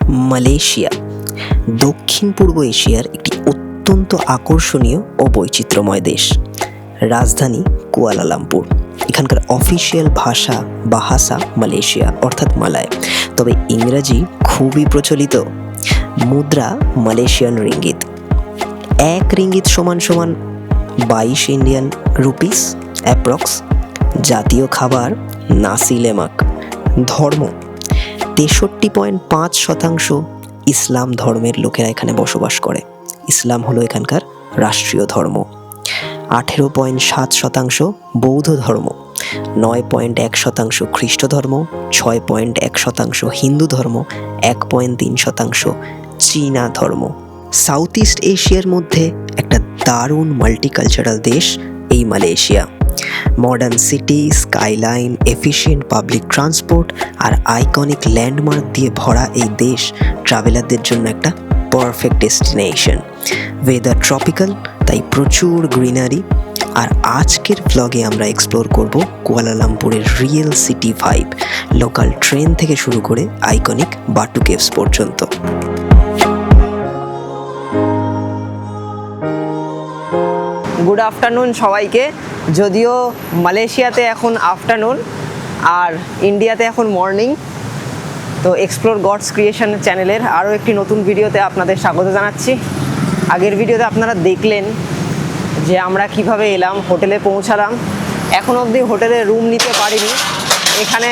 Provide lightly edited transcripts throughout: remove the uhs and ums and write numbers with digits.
Malaysia দক্ষিণ পূর্ব এশিয়ার একটি অত্যন্ত আকর্ষণীয় ও বৈচিত্র্যময় দেশ। রাজধানী কুয়ালালামপুর। এখানকার অফিসিয়াল ভাষা মালয়েশিয়া অর্থাৎ মালয়, তবে ইংরাজি খুবই প্রচলিত। মুদ্রা মালয়েশিয়ান রিঙ্গিত। 1 রিঙ্গিত সমান 22 ইন্ডিয়ান রুপিস অ্যাপ্রক্স। জাতীয় খাবার নাসি লেমাক। ধর্ম 63.5% ইসলাম ধর্মের লোকেরা এখানে বসবাস করে। ইসলাম হলো এখানকার রাষ্ট্রীয় ধর্ম। 18.7% বৌদ্ধ ধর্ম, 9.1% খ্রিস্ট ধর্ম, 6.1% হিন্দু ধর্ম, 1.3% চীনা ধর্ম। সাউথ ইস্ট এশিয়ার মধ্যে একটা দারুণ মাল্টিকালচারাল দেশ এই Malaysia. Modern city, skyline, efficient public transport আর আইকনিক ল্যান্ডমার্ক দিয়ে ভরা এই দেশ ট্রাভেলারদের জন্য একটা পারফেক্ট ডেস্টিনেশন। ওয়েদার ট্রপিক্যাল, তাই প্রচুর গ্রিনারি। আর আজকের ব্লগে আমরা এক্সপ্লোর করব কুয়ালালামপুরের real city vibe, local train থেকে শুরু করে আইকনিক বাটু কেভস পর্যন্ত। গুড আফটারনুন সবাইকে। যদিও মালয়েশিয়াতে এখন আফটারনুন আর ইন্ডিয়াতে এখন মর্নিং। তো এক্সপ্লোর গডস ক্রিয়েশন চ্যানেলের আরও একটি নতুন ভিডিওতে আপনাদের স্বাগত জানাচ্ছি। আগের ভিডিওতে আপনারা দেখলেন যে আমরা কিভাবে এলাম, হোটেলে পৌঁছালাম। এখন অবধি হোটেলে রুম নিতে পারিনি। এখানে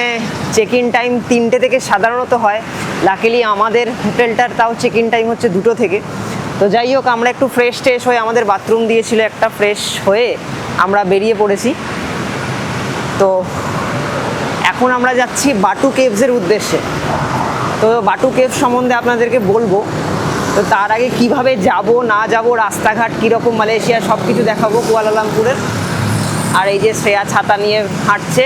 চেক ইন টাইম 3টে থেকে সাধারণত হয়। লাকিলি আমাদের হোটেলটার তাও চেক ইন টাইম হচ্ছে 2টো থেকে। তো যাই হোক, আমরা একটু ফ্রেশ হয়ে, আমাদের বাথরুম দিয়েছিল একটা, ফ্রেশ হয়ে আমরা বেরিয়ে পড়েছি। তো এখন আমরা যাচ্ছি বাটু কেভসের উদ্দেশ্যে। তো বাটু কেভস সম্বন্ধে আপনাদেরকে বলবো। তো তার আগে কিভাবে যাব না যাব, রাস্তাঘাট কীরকম মালয়েশিয়া, সব কিছু দেখাবো কুয়ালালামপুরের। আর এই যে শ্রেয়া ছাতা নিয়ে হাঁটছে,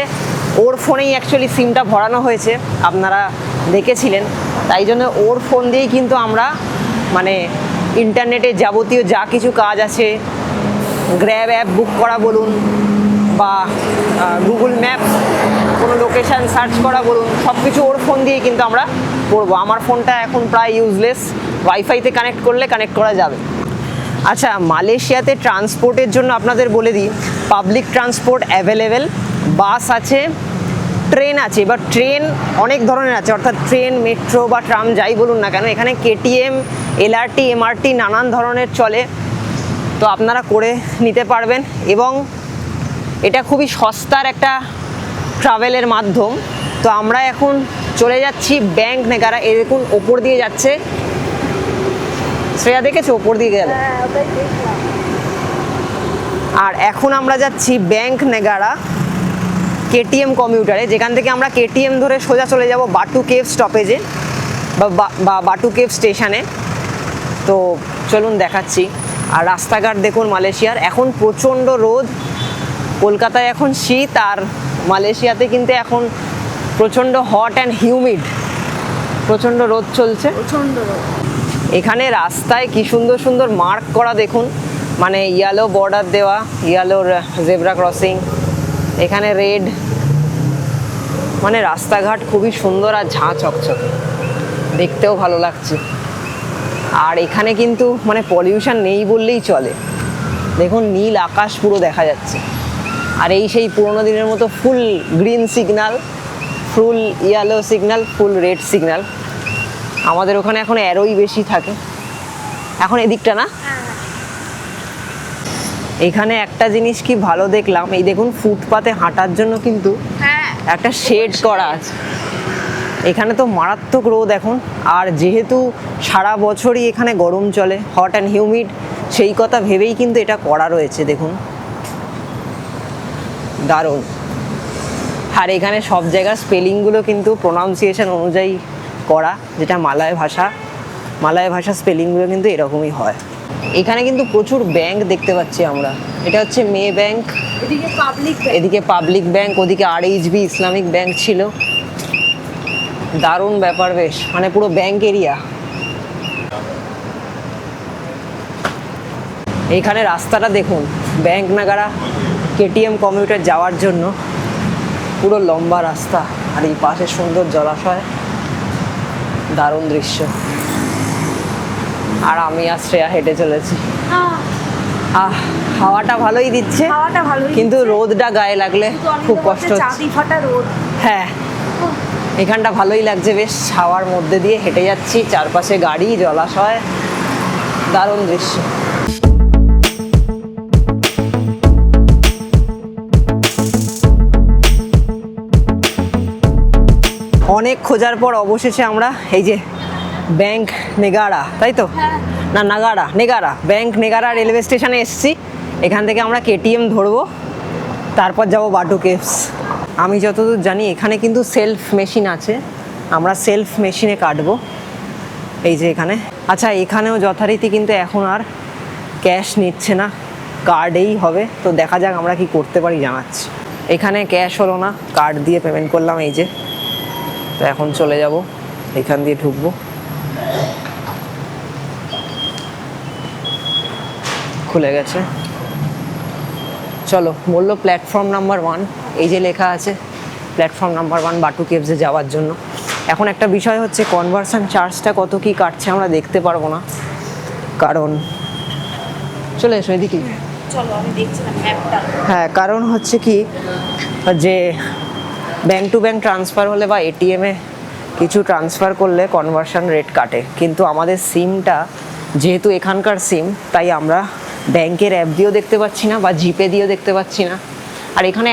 ওর ফোনেই অ্যাকচুয়ালি সিমটা ভরানো হয়েছে, আপনারা দেখেছিলেন। তাই জন্য ওর ফোন দিয়েই কিন্তু আমরা মানে ইন্টারনেটে যাবতীয় যা কিছু কাজ আছে, গ্র্যাব অ্যাপ বুক করা বলুন বা গুগল ম্যাপ কোনো লোকেশান সার্চ করা বলুন, সব কিছু ওর ফোন দিয়েই কিন্তু আমরা করবো। আমার ফোনটা এখন প্রায় ইউজলেস, ওয়াইফাইতে কানেক্ট করা যাবে। আচ্ছা, মালয়েশিয়াতে ট্রান্সপোর্টের জন্য আপনাদের বলে দিই, পাবলিক ট্রান্সপোর্ট অ্যাভেলেবেল, বাস আছে, ট্রেন আছে। এবার ট্রেন অনেক ধরনের আছে, অর্থাৎ ট্রেন, মেট্রো বা ট্রাম যাই বলুন না কেন, এখানে কেটিএম, এলআরটি, এমআরটি নানান ধরনের চলে। তো আপনারা করে নিতে পারবেন এবং এটা খুবই সস্তার একটা ট্রাভেলের মাধ্যম। তো আমরা এখন চলে যাচ্ছি ব্যাংক নেগারা। এই দেখুন ওপর দিয়ে যাচ্ছে, শ্রেয়া দেখেছো ওপর দিয়ে গেল। আর এখন আমরা যাচ্ছি ব্যাংক নেগারা কেটিএম কমিউটারে, যেখান থেকে আমরা কেটিএম ধরে সোজা চলে যাব বাটু কেভ স্টপেজে বা বাটু কেভ স্টেশনে। তো চলুন দেখাচ্ছি। আর রাস্তাঘাট দেখুন মালয়েশিয়ার, এখন প্রচণ্ড রোদ। কলকাতায় এখন শীত, আর মালয়েশিয়াতে কিন্তু এখন প্রচণ্ড হট অ্যান্ড হিউমিড, প্রচণ্ড রোদ চলছে। এখানে রাস্তায় কি সুন্দর সুন্দর মার্ক করা দেখুন, মানে ইয়েলো বর্ডার দেওয়া, ইয়েলোর জেব্রা ক্রসিং, এখানে রেড। মানে রাস্তাঘাট খুবই সুন্দর আর ঝাঁ চকচকে, দেখতেও ভালো লাগছে। আর এখানে কিন্তু মানে পলিউশন নেই বললেই চলে। দেখুন নীল আকাশ পুরো দেখা যাচ্ছে। আর এই সেই পুরোনো দিনের মতো full green signal, full yellow signal, full red signal. আমাদের ওখানে এখন অ্যারোই বেশি থাকে। এখন এদিকটা না, এখানে একটা জিনিস কি ভালো দেখলাম, এই দেখুন ফুটপাতে হাঁটার জন্য কিন্তু একটা শেড করা আছে। এখানে তো মারাত্মক রোদ এখন, আর যেহেতু সারা বছরই এখানে গরম চলে, হট অ্যান্ড হিউমিড, সেই কথা ভেবেই কিন্তু এটা করা রয়েছে। দেখুন দারুণ। আর এখানে সব জায়গার স্পেলিংগুলো কিন্তু প্রোনাউন্সিয়েশন অনুযায়ী করা, যেটা মালয় ভাষা স্পেলিংগুলো কিন্তু এরকমই হয়। এখানে কিন্তু প্রচুর ব্যাংক দেখতে পাচ্ছি আমরা। এটা হচ্ছে মে ব্যাংক, এদিকে পাবলিক ব্যাংক, ওদিকে আরএইচবি ইসলামিক ব্যাংক ছিল। দারুণ ব্যাপার, বেশ মানে পুরো ব্যাংক এরিয়া। এইখানে রাস্তাটা দেখুন, ব্যাংক নাগারা কেটিএম কমিউটার যাওয়ার জন্য পুরো লম্বা রাস্তা। আর এই পাশে সুন্দর জলাশয়, দারুণ দৃশ্য। আর আমি আর শ্রেয়া হেঁটে চলেছি। আহ, হাওয়াটা ভালোই দিচ্ছে, হাওয়াটা ভালোই কিন্তু দিচ্ছে। রোদটা গায়ে লাগলে খুব কষ্ট হচ্ছে। চাঁদি ফাটা রোদ। হ্যাঁ, এখানটা ভালোই লাগছে, বেশ হাওয়ার মধ্যে দিয়ে হেঁটে যাচ্ছি, চারপাশে গাড়ি, জলাশয়, দারুণ দৃশ্য। অনেক খোঁজার পর অবশেষে আমরা এই যে ব্যাংক নেগারা, তাই তো? না, নেগারা ব্যাংক নেগারা রেলওয়ে স্টেশনে এসেছি। এখান থেকে আমরা কেটিএম ধরবো, তারপর যাব বাটু কেভস। আমি যতদূর জানি এখানে কিন্তু সেলফ মেশিন আছে, আমরা সেলফ মেশিনে কাটবো। এই যে এখানে, আচ্ছা এখানেও যথারীতি কিন্তু এখন আর ক্যাশ নিচ্ছে না, কার্ডেই হবে। তো দেখা যাক আমরা কি করতে পারি, জানাচ্ছি। এখানে ক্যাশ হলো না, কার্ড দিয়ে পেমেন্ট করলাম, এই যে। তো এখন চলে যাব, এখান দিয়ে ঢুকবো। খুলে গেছে, চলো। বললো প্ল্যাটফর্ম নাম্বার 1, এই যে লেখা আছে প্ল্যাটফর্ম নাম্বার 1 বাটু কেভসে যাওয়ার জন্য। এখন একটা বিষয় হচ্ছে কনভার্সন চার্জটা কত কি কাটছে আমরা দেখতে পারবো না, কারণ চলে এসো এদিকে। চলো আমি দেখছিলাম ম্যাপটা। হ্যাঁ, কারণ হচ্ছে কি যে ব্যাংক টু ব্যাংক ট্রান্সফার হলে বা এটিএমে কিছু ট্রান্সফার করলে কনভার্সন রেট কাটে, কিন্তু আমাদের সিমটা যেহেতু এখানকার সিম, তাই আমরা ব্যাংকের অ্যাপ দিয়েও দেখতে পাচ্ছি না বা জিপে দিয়েও দেখতে পাচ্ছি না। আর এখানে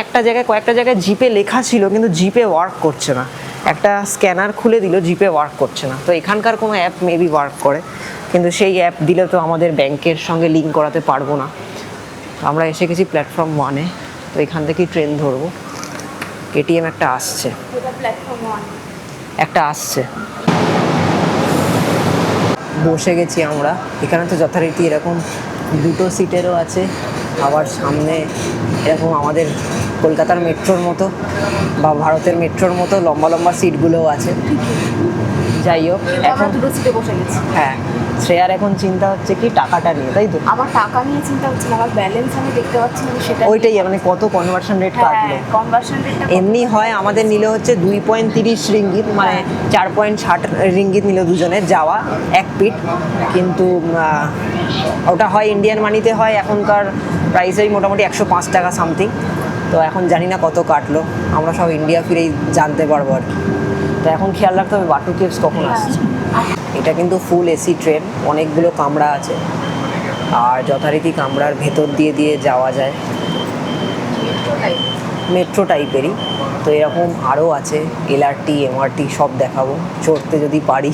কয়েকটা জায়গায় জিপে লেখা ছিল, কিন্তু জিপে ওয়ার্ক করছে না। একটা স্ক্যানার খুলে দিল, জিপে ওয়ার্ক করছে না। তো এখানকার কোনো অ্যাপ মেবি ওয়ার্ক করে, কিন্তু সেই অ্যাপ দিলে তো আমাদের ব্যাংকের সঙ্গে লিঙ্ক করাতে পারবো না। আমরা এসে গেছি প্ল্যাটফর্ম 1-এ। তো এখান থেকেই ট্রেন ধরবো। কেটিএম একটা আসছে, এটা প্ল্যাটফর্ম 1। একটা আসছে। বসে গেছি আমরা। এখানে তো যথারীতি এরকম 2টো সিটেরও আছে, আবার সামনে এরকম আমাদের কলকাতার মেট্রোর মতো বা ভারতের মেট্রোর মতো লম্বা লম্বা সিটগুলোও আছে। যাই হোক, আমরা এখন দুটো সিটে বসে গেছি। হ্যাঁ, শ্রেয়ার এখন চিন্তা হচ্ছে কি টাকাটা নিয়ে, তাই তো? আমার টাকা নিয়ে চিন্তা হচ্ছে না, আমার ব্যালেন্স আমি দেখতে পাচ্ছি না, সেটা ওইটাই, মানে কত কনভার্সন রেট কাটলো। কনভার্সন রেটটা এমনি হয় আমাদের নিল হচ্ছে 2.30 রিঙ্গিত, মানে 4.60 রিঙ্গিত নিল দুজনের যাওয়া এক পিট। কিন্তু ওটা হয় ইন্ডিয়ান মানিতে হয়, এখনকার প্রাইসেই মোটামুটি 105 টাকা সামথিং। তো এখন জানি না কত কাটলো, আমরা সব ইন্ডিয়া ফিরেই জানতে পারবো আর কি। তো এখন খেয়াল রাখতে হবে বাটু কেভস কখন আসছে। এটা কিন্তু ফুল এসি ট্রেন, অনেকগুলো কামরা আছে, আর যথারীতি কামরার ভেতর দিয়ে দিয়ে যাওয়া যায়, মেট্রো টাইপেরই। তো এরকম আরও আছে, এলআরটি এমআরটি সব দেখাবো চড়তে যদি পারি,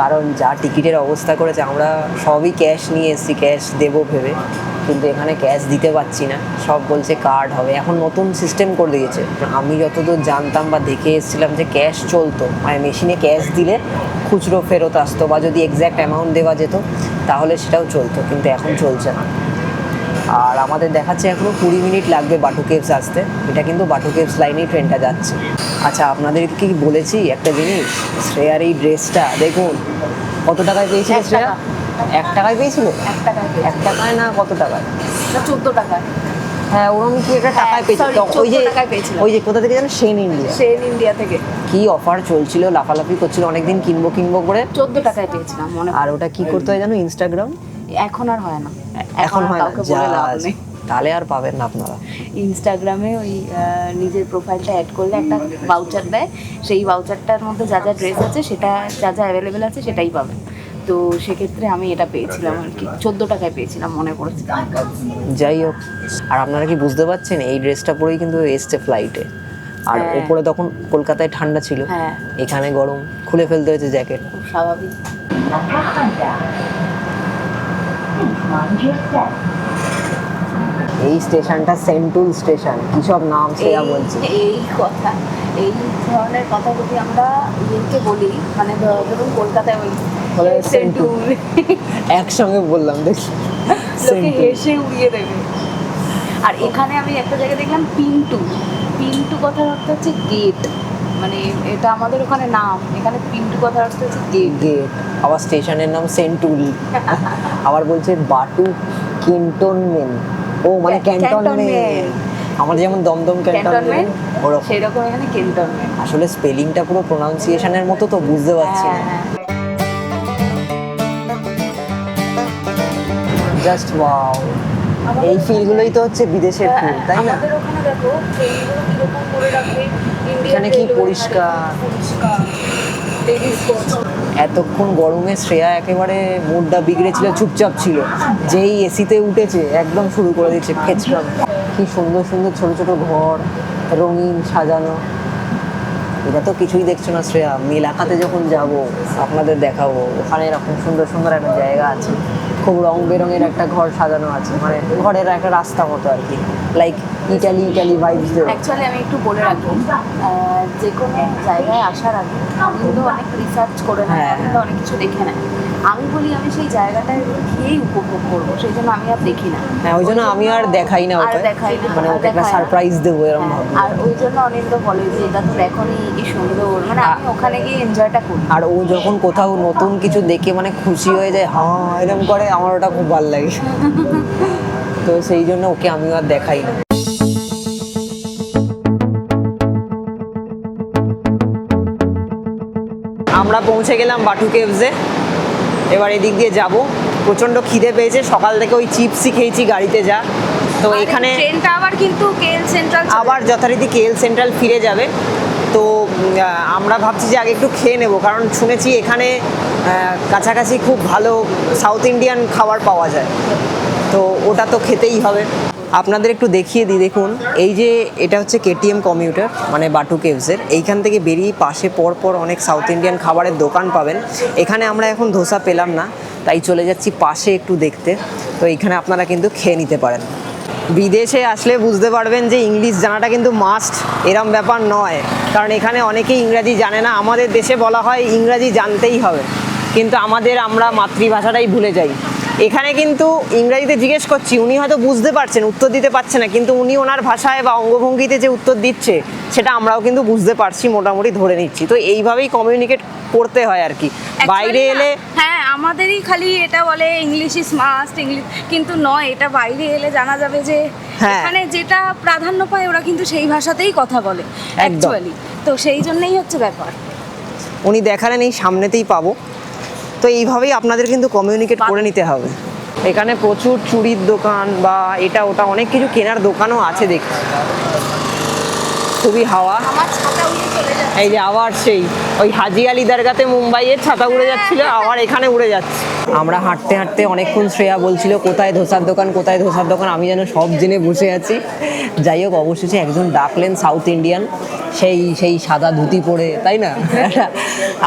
কারণ যা টিকিটের অবস্থা করেছে, আমরা সবই ক্যাশ নিয়ে এসেছি, ক্যাশ দেবো ভেবে, কিন্তু এখানে ক্যাশ দিতে পারছি না, সব বলছে কার্ড হবে। এখন নতুন সিস্টেম করে দিয়েছে, আমি যতদূর জানতাম বা দেখে এসেছিলাম যে ক্যাশ চলতো, মানে মেশিনে ক্যাশ দিলে খুচরো ফেরত আসতো, বা যদি এক্স্যাক্ট অ্যামাউন্ট দেওয়া যেত তাহলে সেটাও চলতো, কিন্তু এখন চলছে না। আর আমাদের দেখাচ্ছে এখনো 20 মিনিট লাগবে বাটু কেভস আসতে। এটা কিন্তু বাটু কেভস লাইনেই ট্রেনটা যাচ্ছে। আচ্ছা, আপনাদেরকে কি বলেছি একটা জিনিস, শ্রেয়ার এই ড্রেসটা দেখুন কত টাকায় পেয়েছিল 1 শ্রেয়া? টাকা। 1 টাকায় পেয়েছিল? 1 টাকায় 1 টাকায় না, কত টাকায়? 14 টাকা। হ্যাঁ, ওরকম কি একটা টাকায় হ্যাঁ, পেয়েছিল। sorry, তো ওই যে 14 টাকায় পেয়েছিল। ওই যে কোথা থেকে জানো, সেন ইন্ডিয়া। সেন ইন্ডিয়া থেকে কি অফার চলছিল, লাফালাফি করছিল, অনেকদিন কিনবো করে। 14 টাকায় পেয়েছিলাম মনে হয়। আর ওটা কি করতে হয় জানো, ইনস্টাগ্রাম। এখন আর হয় না, এখন আর হয় না, কাউকে বলে লাভ নেই। তাহলে আর পাবেন না আপনারা। ইনস্টাগ্রামে ওই নিজের প্রোফাইলটা অ্যাড করলে একটা ভাউচার দেয়, সেই ভাউচারটার মধ্যে যা যা ড্রেস আছে, সেটা যা যা অ্যাভেলেবেল আছে সেটাই পাবেন। তো সেক্ষেত্রে আমি এটা পেয়েছিলাম আর কি, 14 টাকায় পেয়েছিলাম মনে পড়েছে। যাই হোক, আর আপনারা কি বুঝতে পারছেন, এই ড্রেসটা পরেই কিন্তু এসছে ফ্লাইটে। আর হ্যাঁ। ওপরে তখন কলকাতায় ঠান্ডা ছিল, হ্যাঁ। এখানে গরম, খুলে ফেলতে হয়েছে জ্যাকেট। খুব স্বাভাবিক। এই স্টেশনটা সেন্টুল স্টেশন, কি সব নাম সেটা বলছি। এই কথা, এই ধরনের কথা যদি আমরা ইয়েকে বলি, মানে ধরুন কলকাতায় বলি বলে সেন্টুল, একসঙ্গে বললাম দেখি, লোকে হেসে উড়িয়ে দেবে। আর এখানে আমি একটা জায়গায় দেখলাম পিন্টু। পিন্টু কথার অর্থ হচ্ছে গেট, মানে এটা আমাদের ওখানে নাম, এখানে পিন্টু কথার অর্থ হচ্ছে গেট। গেট। আবার স্টেশনের নাম সেন্টুল। আবার বলছে বাটু ক্যান্টনমেন্ট। ও মানে ক্যান্টনমেন্ট, আমাদের যেমন দমদম ক্যান্টনমেন্ট, ওরকম। সেরকম এখানে ক্যান্টনমেন্ট। আসলে স্পেলিংটা পুরো প্রোনাউন্সিয়েশনের মতো, তো বুঝতে পারছি না। হ্যাঁ, জাস্ট ওয়াও, এই ফিলগুলোই তো হচ্ছে বিদেশের ফুল, তাই না? আমাদের ওখানে দেখো ট্রেনগুলো কিরকম করে রাখে, এখানে কি পরিষ্কার। এতক্ষণ গরমে শ্রেয়া একেবারে মুডটা বিগড়েছিল, চুপচাপ ছিল, যেই এসিতে উঠেছে একদম শুরু করে দিচ্ছে খেচকাম। কি সুন্দর সুন্দর ছোট ছোট ঘর, রঙিন সাজানো। এটা তো কিছুই দেখছো না শ্রেয়া, মেলাকাতে যখন যাব আপনাদের দেখাবো। ওখানে এরকম সুন্দর সুন্দর একটা জায়গা আছে, খুব রং বেরঙের একটা ঘর সাজানো আছে, মানে ঘরের একটা রাস্তা মতো আর কি, লাইক ইটালি ভাইবস দেয়। অ্যাকচুয়ালি আমি একটু বলে রাখি, যে কোনো জায়গায় আসার আগে আমি কিন্তু অনেক রিসার্চ করে নেয়, হ্যাঁ। আমি কিন্তু অনেক কিছু দেখে নেয়। আমি বলি আমি সেই জায়গাটায় গিয়েই উপভোগ করবো, সেই জন্য আমি আর দেখি না। হ্যাঁ, ওই জন্য আমি আর দেখাই না আর ওকে, দেখাই না, মানে ওকে একটা দেখাই না। সারপ্রাইজ দেবো এরকম হ্যাঁ, ভাবে। আর ওই জন্য অনিন্দ বলে যে এটা তো দেখোনি, কি সুন্দর, মানে আমি ওখানে গিয়ে এনজয়টা করি। আর ও যখন কোথাও নতুন কিছু দেখে মানে খুশি হয়ে যায়, হ্যাঁ এরকম করে, আমার ওটা খুব ভালো লাগে। তো সেই জন্য ওকে আমিও আর দেখাই না। আমরা পৌঁছে গেলাম বাটু কেভসে, এবার এদিক দিয়ে যাব। প্রচণ্ড খিদে পেয়েছে, সকাল থেকে ওই চিপসই খেয়েছি গাড়িতে যা। তো এখানে ট্রেনটা আবার কিন্তু কেএল সেন্ট্রাল আবার যথারীতি কেএল সেন্ট্রাল ফিরে যাবে। তো আমরা ভাবছি যে আগে একটু খেয়ে নেব, কারণ শুনেছি এখানে কাছাকাছি খুব ভালো সাউথ ইন্ডিয়ান খাবার পাওয়া যায়, তো ওটা তো খেতেই হবে। আপনাদের একটু দেখিয়ে দিই, দেখুন এই যে এটা হচ্ছে কেটিএম কমিউটার, মানে বাটু কেভসের। এইখান থেকে বেরিয়ে পাশে পর অনেক সাউথ ইন্ডিয়ান খাবারের দোকান পাবেন। এখানে আমরা এখন ধোসা পেলাম না, তাই চলে যাচ্ছি পাশে একটু দেখতে। তো এইখানে আপনারা কিন্তু খেয়ে নিতে পারেন। বিদেশে আসলে বুঝতে পারবেন যে ইংলিশ জানাটা কিন্তু মাস্ট, এরম ব্যাপার নয়, কারণ এখানে অনেকেই ইংরাজি জানে না। আমাদের দেশে বলা হয় ইংরাজি জানতেই হবে, কিন্তু আমরা মাতৃভাষাটাই ভুলে যাই। এখানে কিন্তু ইংরাজিতে জিজ্ঞেস করছি, উনি হয়তো বুঝতে পারছেন, উত্তর দিতে পারছে না, কিন্তু উনি ওনার ভাষায় বা অঙ্গভঙ্গিতে যে উত্তর দিচ্ছে সেটা আমরাও কিন্তু বুঝতে পারছি, মোটামুটি ধরে নিচ্ছি। তো এইভাবেই কমিউনিকেট করতে হয় আর কি। বাইরে এলে হ্যাঁ, আমাদেরই খালি এটা বলে ইংলিশ ইজ মাস্ট, ইংলিশ, কিন্তু নয়, এটা বাইরে এলে জানা যাবে যে হ্যাঁ। এখানে যেটা প্রাধান্য পায় ওরা কিন্তু সেই ভাষাতেই কথা বলে একদম। অ্যাকচুয়ালি। তো সেই জন্যই হচ্ছে ব্যাপার। উনি দেখালেন এই সামনেতেই পাবো, তো এইভাবেই আপনাদের কিন্তু কমিউনিকেট করে নিতে হবে। এখানে প্রচুর চুড়ির দোকান বা এটা ওটা অনেক কিছু কেনার দোকানও আছে দেখছি। খুবই হাওয়া। আমার ছাতা উড়ে চলে যাচ্ছে। এই যে আবার সেই ওই হাজি আলি দরগাতে মুম্বাইয়ের ছাতা উড়ে যাচ্ছিল, আবার এখানে উড়ে যাচ্ছে। আমরা হাঁটতে হাঁটতে অনেকক্ষণ শ্রেয়া বলছিল কোথায় ধোসার দোকান, কোথায় ধোসার দোকান, আমি যেন সব জেনে বসে আছি। যাই হোক, অবশেষে একজন ডাকলেন সাউথ ইন্ডিয়ান, সেই সাদা ধুতি পরে, তাই না?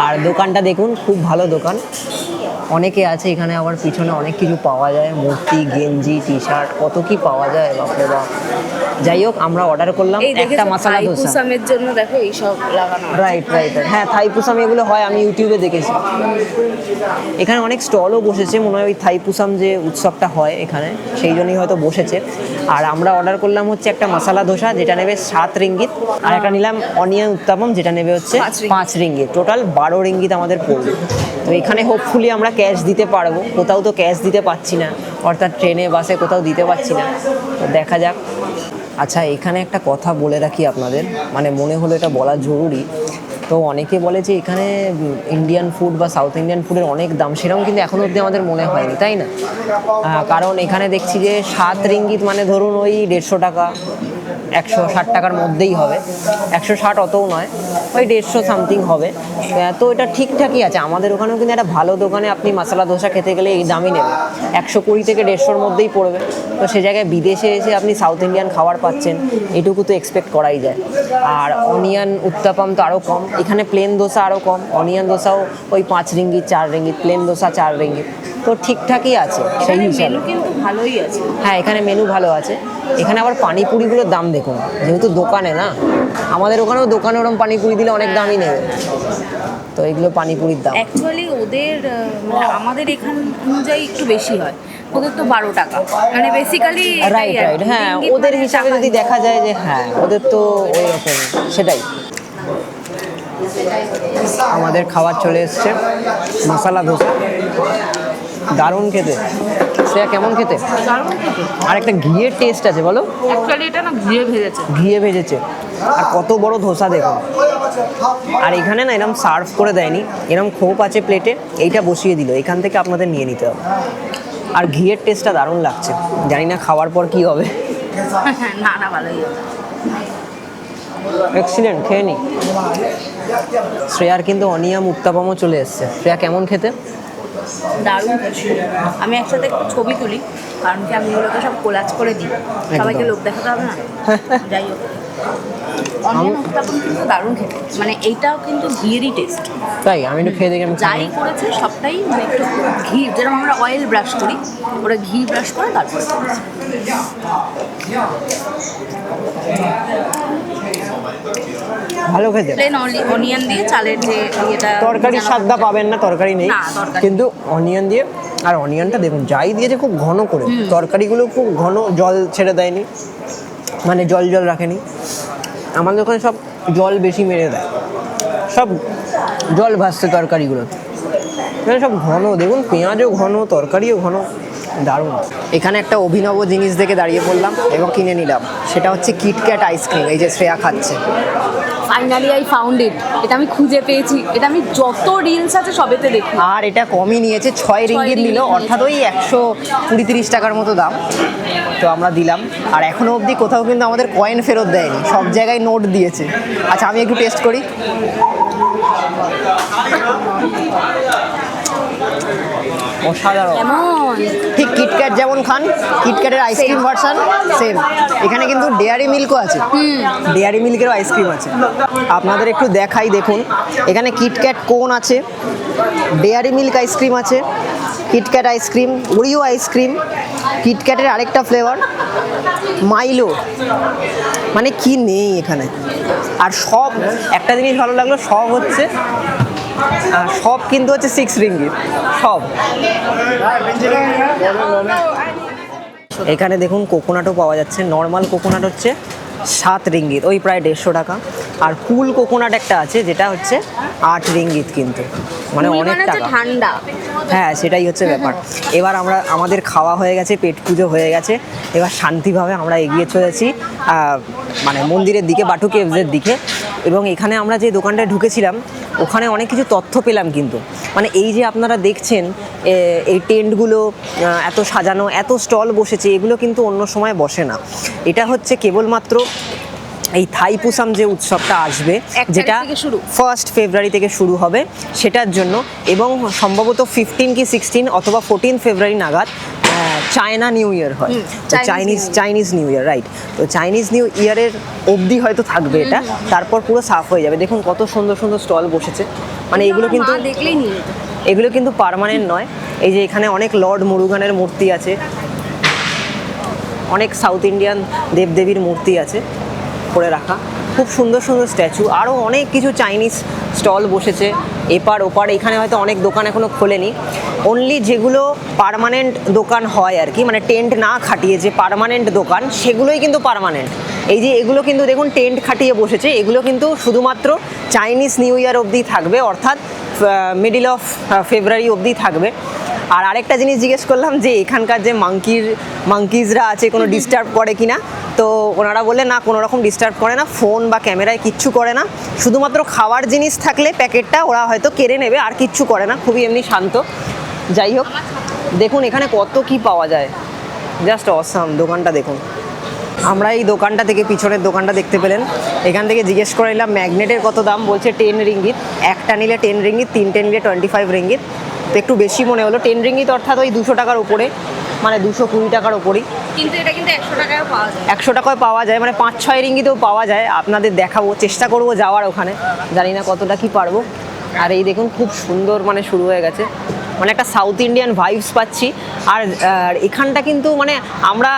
আর দোকানটা দেখুন, খুব ভালো দোকান। অনেকে আছে এখানে, আবার পিছনে অনেক কিছু পাওয়া যায়, মূর্তি, গেঞ্জি, টি শার্ট, কত কি পাওয়া যায়, বাপরে বাপ। যাই হোক, আমরা অর্ডার করলাম একটা মশলা ধোসা। পুসামের জন্য দেখো এইসব লাগানো। রাইট, হ্যাঁ, থাই পুসাম এগুলো হয়, আমি ইউটিউবে দেখেছি। এখানে অনেক স্টলও বসেছে, মনে হয় ওই থাই পুসাম যে উৎসবটা হয় এখানে, সেই জন্যই হয়তো বসেছে। আর আমরা অর্ডার করলাম হচ্ছে একটা মশলা ধোসা, যেটা নেবে 7 রিঙ্গিত, আর একটা নিলাম অনিয়ন উত্তাপম, যেটা নেবে হচ্ছে 5 রিঙ্গিত। টোটাল 12 রিঙ্গিত আমাদের পড়বে। তো এখানে হোপফুলি আমরা ক্যাশ দিতে পারবো, কোথাও তো ক্যাশ দিতে পারছি না, অর্থাৎ ট্রেনে বাসে কোথাও দিতে পারছি না, তো দেখা যাক। আচ্ছা, এখানে একটা কথা বলে রাখি আপনাদের, মানে মনে হলো এটা বলা জরুরি। তো অনেকে বলে যে এখানে ইন্ডিয়ান ফুড বা সাউথ ইন্ডিয়ান ফুডের অনেক দাম, সেরকম কিন্তু এখনো অবধি আমাদের মনে হয়নি, তাই না? কারণ এখানে দেখছি যে 7 রিঙ্গিত মানে ধরুন ওই 150 টাকা, 160 টাকার মধ্যেই হবে। 160 অতও নয়, ওই 150 সামথিং হবে। তো এটা ঠিকঠাকই আছে। আমাদের ওখানেও কিন্তু একটা ভালো দোকানে আপনি মশলা ধোসা খেতে গেলে এই দামই নেবে, 120 থেকে 150-র মধ্যেই পড়বে। তো সে জায়গায় বিদেশে এসে আপনি সাউথ ইন্ডিয়ান খাবার পাচ্ছেন, এটুকু তো এক্সপেক্ট করাই যায়। আর অনিয়ন উত্তাপম তো আরও কম, এখানে প্লেন দোসা আরও কম, অনিয়ন দোসাও ওই 5 ringgit, 4 ringgit, plain dosa 4 ringgit. তো ঠিকঠাকই আছে সেই হিসাবে। মেনু কিন্তু ভালোই আছে। হ্যাঁ, এখানে মেনু ভালো আছে। এখানে আবার পানিপুরিগুলোর দাম দেখুন, যেহেতু দোকানে না, আমাদের ওখানেও দোকানে ওরকম পানিপুরি দিলে অনেক দামই নেবে। তো এগুলো পানিপুরির দাম। অ্যাকচুয়ালি ওদের মানে আমাদের এখান অনুযায়ী একটু বেশি হয়, ওদের তো 12 টাকা, মানে বেসিক্যালি। রাইট, হ্যাঁ, ওদের হিসাবে যদি দেখা যায় যে হ্যাঁ, ওদের তো ওই রকম, সেটাই। আমাদের খাবার চলে এসছে, মশলা ধোসা, দারুণ খেতে। সেটা কেমন খেতে? আর একটা ঘিয়ের টেস্ট আছে, বলো। অ্যাকচুয়ালি এটা না ঘিয়ে ভেজেছে। আর কত বড় ধোসা দেখুন। আর এখানে না এরকম সার্ভ করে দেয়নি, এরকম খোপ আছে প্লেটে, এইটা বসিয়ে দিল, এখান থেকে আপনাদের নিয়ে নিতে হবে। আর ঘিয়ের টেস্টটা দারুণ লাগছে, জানি না খাওয়ার পর কি হবে। না না, ভালোই হতো। এক্সিলেন্ট, খেয়ে নি। শ্রেয়ার কিন্তু অনিয়ম উত্তাপামও চলে এসছে। শ্রেয়া কেমন খেতে? দারুণ খেতে। আমি একসাথে একটু ছবি তুলি, কারণ কি আমি এগুলোকে সব কোলাজ করে দিই, সবাইকে লোক দেখাতে হবে না। যাই হোক, অনিয়ন উত্তাপন কিন্তু দারুণ খেতে, মানে এইটাও কিন্তু ঘিয়েরই টেস্ট। তাই আমি একটু খেয়ে দেখি। আমি যাই করেছে সবটাই মানে একটু ঘি, যেরকম আমরা অয়েল ব্রাশ করি, ওরা ঘি ব্রাশ করে তারপরে করেছে। ভালো খেতে। প্লেন অনিয়ন দিয়ে চালের যে ইয়েটা, তরকারির স্বাদটা পাবেন না, তরকারি নেই, না, তরকারি কিন্তু অনিয়ন দিয়ে। আর অনিয়নটা দেখুন যাই দিয়েছে খুব ঘন করে, তরকারিগুলো খুব ঘন, জল ছেড়ে দেয়নি, মানে জল জল রাখেনি। আমাদের ওখানে সব জল বেশি মেরে দেয়, সব জল ভাসছে তরকারিগুলো, এখানে সব ঘন। দেখুন পেঁয়াজও ঘন, তরকারিও ঘন, দারুণ। এখানে একটা অভিনব জিনিস দেখে দাঁড়িয়ে পড়লাম এবং কিনে নিলাম, সেটা হচ্ছে কিটক্যাট আইসক্রিম। এই যে শ্রেয়া খাচ্ছে। ফাইনালি আই ফাউন্ড ইট, এটা আমি খুঁজে পেয়েছি। এটা আমি যত রিলস আছে সবেতে দেখি। আর এটা কমই নিয়েছে, 6 রিঙ্গিত নিল, অর্থাৎ ওই 120-30 টাকার মতো দাম। তো আমরা দিলাম, আর এখনো অবধি কোথাও কিন্তু আমাদের কয়েন ফেরত দেয়নি, সব জায়গায় নোট দিয়েছে। আচ্ছা আমি একটু টেস্ট করি। অসাধারণ, কেমন? ঠিক কিটক্যাট যেমন খান, কিটক্যাটের আইসক্রিম ভার্সন সেম। এখানে কিন্তু ডেয়ারি মিল্কও আছে, ডেয়ারি মিল্কেরও আইসক্রিম আছে। আপনাদের একটু দেখাই, দেখুন এখানে কিটক্যাট কোন আছে, ডেয়ারি মিল্ক আইসক্রিম আছে, কিটক্যাট আইসক্রিম, ওরিও আইসক্রিম, কিটক্যাটের আরেকটা ফ্লেভার মাইলো, মানে কি নেই এখানে। আর সব, একটা জিনিস ভালো লাগলো, সব হচ্ছে সব কিন্তু হচ্ছে 6 রিঙ্গিত সব। এখানে দেখুন কোকোনাটও পাওয়া যাচ্ছে। নর্মাল কোকোনাট হচ্ছে 7 রিঙ্গিত, ওই প্রায় 150 টাকা। আর কুল কোকোনাট একটা আছে যেটা হচ্ছে 8 রিঙ্গিত, কিন্তু মানে অনেক টাকা। ঠান্ডা। হ্যাঁ সেটাই হচ্ছে ব্যাপার। এবার আমাদের খাওয়া হয়ে গেছে, পেট পুজো হয়ে গেছে, এবার শান্তিভাবে আমরা এগিয়ে চলেছি মানে মন্দিরের দিকে, বাটু কেভসের দিকে। এবং এখানে আমরা যে দোকানটায় ঢুকেছিলাম ওখানে অনেক কিছু তথ্য পেলাম, কিন্তু মানে এই যে আপনারা দেখছেন এই টেন্টগুলো এত সাজানো, এত স্টল বসেছে, এগুলো কিন্তু অন্য সময় বসে না। এটা হচ্ছে কেবলমাত্র এই থাইপুসাম যে উৎসবটা আসবে, যেটা 1 ফেব্রুয়ারি থেকে শুরু হবে, সেটার জন্য। এবং সম্ভবত 15 কি 16 অথবা 14 ফেব্রুয়ারি নাগাদ চায়না নিউ ইয়ার হয়, চাইনিজ নিউ ইয়ার, রাইট। তো চাইনিজ নিউ ইয়ারের অবধি হয়তো থাকবে এটা, তারপর পুরো সাফ হয়ে যাবে। দেখুন কত সুন্দর সুন্দর স্টল বসেছে, মানে এগুলো কিন্তু পার্মানেন্ট নয়। এই যে এখানে অনেক লর্ড মুরুগানের মূর্তি আছে, অনেক সাউথ ইন্ডিয়ান দেবদেবীর মূর্তি আছে করে রাখা, খুব সুন্দর সুন্দর স্ট্যাচু, আরও অনেক কিছু চাইনিজ স্টল বসেছে এপার ওপার। এখানে হয়তো অনেক দোকান এখনও খোলেনি, অনলি যেগুলো পার্মানেন্ট দোকান হয় আর কি, মানে টেন্ট না খাটিয়ে যে পার্মানেন্ট দোকান, সেগুলোই কিন্তু পার্মানেন্ট। এই যে এগুলো কিন্তু দেখুন টেন্ট খাটিয়ে বসেছে, এগুলো কিন্তু শুধুমাত্র চাইনিজ নিউ ইয়ার অবধি থাকবে, অর্থাৎ মিডিল অফ ফেব্রুয়ারি অবধি থাকবে। আর আরেকটা জিনিস জিজ্ঞেস করলাম যে এখানকার যে মাঙ্কিজরা আছে কোনো ডিস্টার্ব করে কি না, তো ওনারা বললেন না, কোনো রকম ডিস্টার্ব করে না, ফোন বা ক্যামেরায় কিচ্ছু করে না, শুধুমাত্র খাওয়ার জিনিস থাকলে প্যাকেটটা ওরা হয়তো কেড়ে নেবে, আর কিচ্ছু করে না, খুবই এমনি শান্ত। যাই হোক, দেখুন এখানে কত কি পাওয়া যায়, জাস্ট অসাম। দোকানটা দেখুন, আমরা এই দোকানটা থেকে, পিছনের দোকানটা দেখতে পেলেন, এখান থেকে জিজ্ঞেস করে নিলাম ম্যাগনেটের কত দাম, বলছে 10 রিঙ্গিত, একটা নিলে 10 রিঙ্গিত, 3টে নিলে 25 রিঙ্গিত। তো একটু বেশি মনে হলো, 10 রিঙ্গিত অর্থাৎ ওই 200 টাকার উপরে, মানে 220 টাকার উপরেই। কিন্তু এটা কিন্তু 100 টাকায় পাওয়া যায়, 100 টাকায় পাওয়া যায়, মানে 5-6 রিঙ্গিতেও পাওয়া যায়। আপনাদের দেখাবো, চেষ্টা করবো যাওয়ার ওখানে, জানি না কতটা কি পারবো। আর এই দেখুন খুব সুন্দর, মানে শুরু হয়ে গেছে, মানে একটা সাউথ ইন্ডিয়ান ভাইবস পাচ্ছি। আর এখানটা কিন্তু মানে আমরা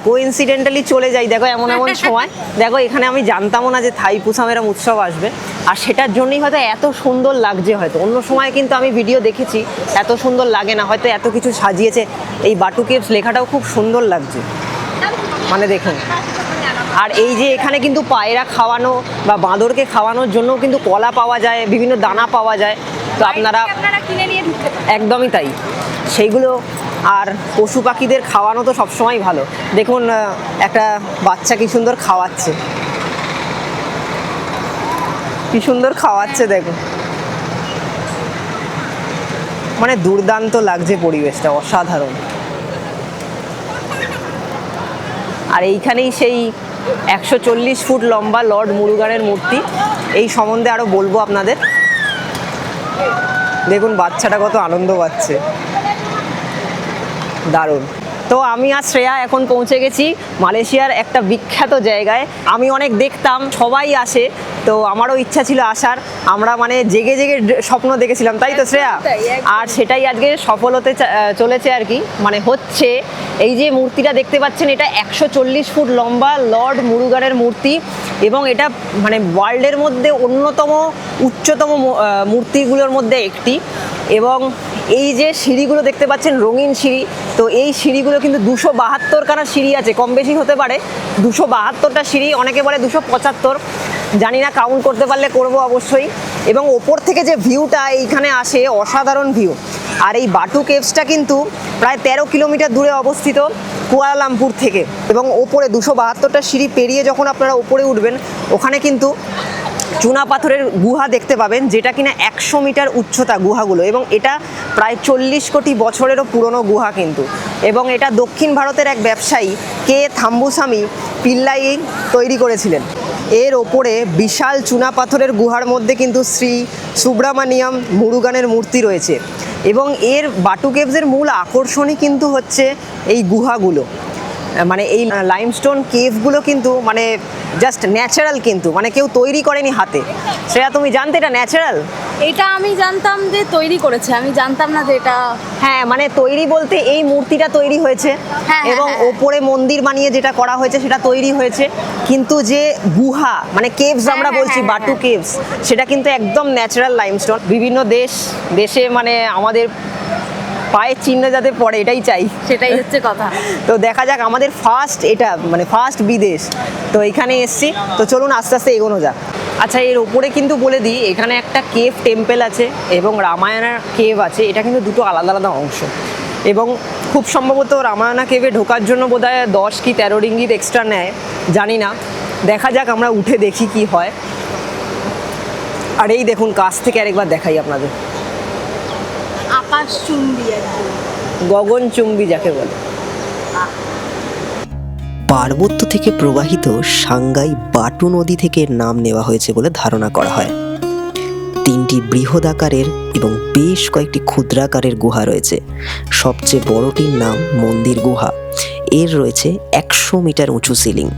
কোইন্সিডেন্টালি চলে যাই, দেখো এমন এমন সময়, দেখো এখানে আমি জানতামও না যে থাইপুসাম এরম উৎসব আসবে, আর সেটার জন্যই হয়তো এত সুন্দর লাগছে। হয়তো অন্য সময় কিন্তু আমি ভিডিও দেখেছি, এত সুন্দর লাগে না, হয়তো এত কিছু সাজিয়েছে। এই বাটু কেভস লেখাটাও খুব সুন্দর লাগছে, মানে দেখুন। আর এই যে এখানে কিন্তু পায়রা খাওয়ানো বা বাঁদরকে খাওয়ানোর জন্য কিন্তু কলা পাওয়া যায়, বিভিন্ন দানা পাওয়া যায়, তো আপনারা কিনে নিয়ে ঢুকতে পারেন। একদমই তাই, সেইগুলো। আর পশু পাখিদের খাওয়ানো তো সবসময় ভালো। দেখুন একটা বাচ্চা কি সুন্দর খাওয়াচ্ছে, কি সুন্দর খাওয়াচ্ছে, দেখুন মানে দুর্দান্ত লাগছে পরিবেশটা, অসাধারণ। আর এইখানেই সেই 140 ফুট লম্বা লর্ড মুরুগানের মূর্তি। এই সম্বন্ধে আরও বলবো আপনাদের। দেখুন বাচ্চাটা কত আনন্দ পাচ্ছে, দারুণ। তো আমি আর শ্রেয়া এখন পৌঁছে গেছি মালয়েশিয়ার একটা বিখ্যাত জায়গায়। আমি অনেক দেখতাম, সবাই আসে, তো আমারও ইচ্ছা ছিল আসার। আমরা মানে জেগে জেগে স্বপ্ন দেখেছিলাম, তাই তো শ্রেয়া? আর সেটাই আজকে সফল হতে চলেছে আর কি, মানে হচ্ছে। এই যে মূর্তিটা দেখতে পাচ্ছেন, এটা 140 ফুট লম্বা লর্ড মুরুগানের মূর্তি, এবং এটা মানে ওয়ার্ল্ডের মধ্যে অন্যতম উচ্চতম মূর্তিগুলোর মধ্যে একটি। এবং এই যে সিঁড়িগুলো দেখতে পাচ্ছেন, রঙিন সিঁড়ি, তো এই সিঁড়িগুলো কিন্তু 272খানা সিঁড়ি আছে, কম বেশি হতে পারে। 272টা সিঁড়ি, অনেকে বলে 275, জানি না, কাউন্ট করতে পারলে করব অবশ্যই। এবং ওপর থেকে যে ভিউটা এইখানে আসে, অসাধারণ ভিউ। আর এই বাটু কেভসটা কিন্তু প্রায় 13 কিলোমিটার দূরে অবস্থিত কুয়ালালামপুর থেকে। এবং ওপরে 272টা সিঁড়ি পেরিয়ে যখন আপনারা ওপরে উঠবেন, ওখানে কিন্তু চুনা পাথরের গুহা দেখতে পাবেন, যেটা কিনা 100 মিটার উচ্চতা গুহাগুলো, এবং এটা প্রায় 40 কোটি বছরেরও পুরনো গুহা কিন্তু। এবং এটা দক্ষিণ ভারতের এক ব্যবসায়ী কে থাম্বুসামি পিল্লাই তৈরি করেছিলেন। এর ওপরে বিশাল চুনা পাথরের গুহার মধ্যে কিন্তু শ্রী সুব্রামানিয়াম মুরুগানের মূর্তি রয়েছে। এবং এর বাটু কেভসের মূল আকর্ষণই কিন্তু হচ্ছে এই গুহাগুলো, মানে এই লাইমস্টোন কেভগুলো কিন্তু মানে জাস্ট ন্যাচারাল, কিন্তু মানে কেউ তৈরি করেনি হাতে। শ্রেয়া, তুমি জানতে এটা ন্যাচারাল? এটা আমি জানতাম যে তৈরি করেছে, আমি জানতাম না যে এটা। হ্যাঁ, মানে তৈরি বলতে এই মূর্তিটা তৈরি হয়েছে, এবং ওপরে মন্দির বানিয়ে যেটা করা হয়েছে সেটা তৈরি হয়েছে, কিন্তু যে গুহা মানে কেভস আমরা বলছি, বাটু কেভস, সেটা কিন্তু একদম ন্যাচারাল লাইমস্টোন। বিভিন্ন দেশে মানে আমাদের পায়ের চিহ্ন যাতে পড়ে, এটাই চাই, সেটাই হচ্ছে কথা। তো দেখা যাক, আমাদের ফার্স্ট এটা মানে ফার্স্ট বিদেশ, তো এখানে এসছি। তো চলুন আস্তে আস্তে এগোনো যাক। আচ্ছা, এর ওপরে কিন্তু বলে দিই, এখানে একটা কেভ টেম্পল আছে এবং রামায়ণা কেভ আছে। এটা কিন্তু দুটো আলাদা আলাদা অংশ, এবং খুব সম্ভবত রামায়ণা কেভে ঢোকার জন্য বোধহয় 10 কি 13 রিঙ্গিত এক্সট্রা নেয়, জানি না। দেখা যাক, আমরা উঠে দেখি কি হয়। আর এই দেখুন, কাছ থেকে আরেকবার দেখাই আপনাদের, আকাশচুম্বী, গগনচুম্বী যাকে বলে। পার্বত্য থেকে প্রবাহিত সাংগাই বাটু নদী থেকে এর নাম নেওয়া হয়েছে বলে ধারণা করা হয়। 3টি বৃহদাকারের এবং বেশ কয়েকটি ক্ষুদ্রাকারের গুহা রয়েছে। সবচেয়ে বড়টির নাম মন্দির গুহা। এর রয়েছে 100 মিটার উঁচু সিলিং।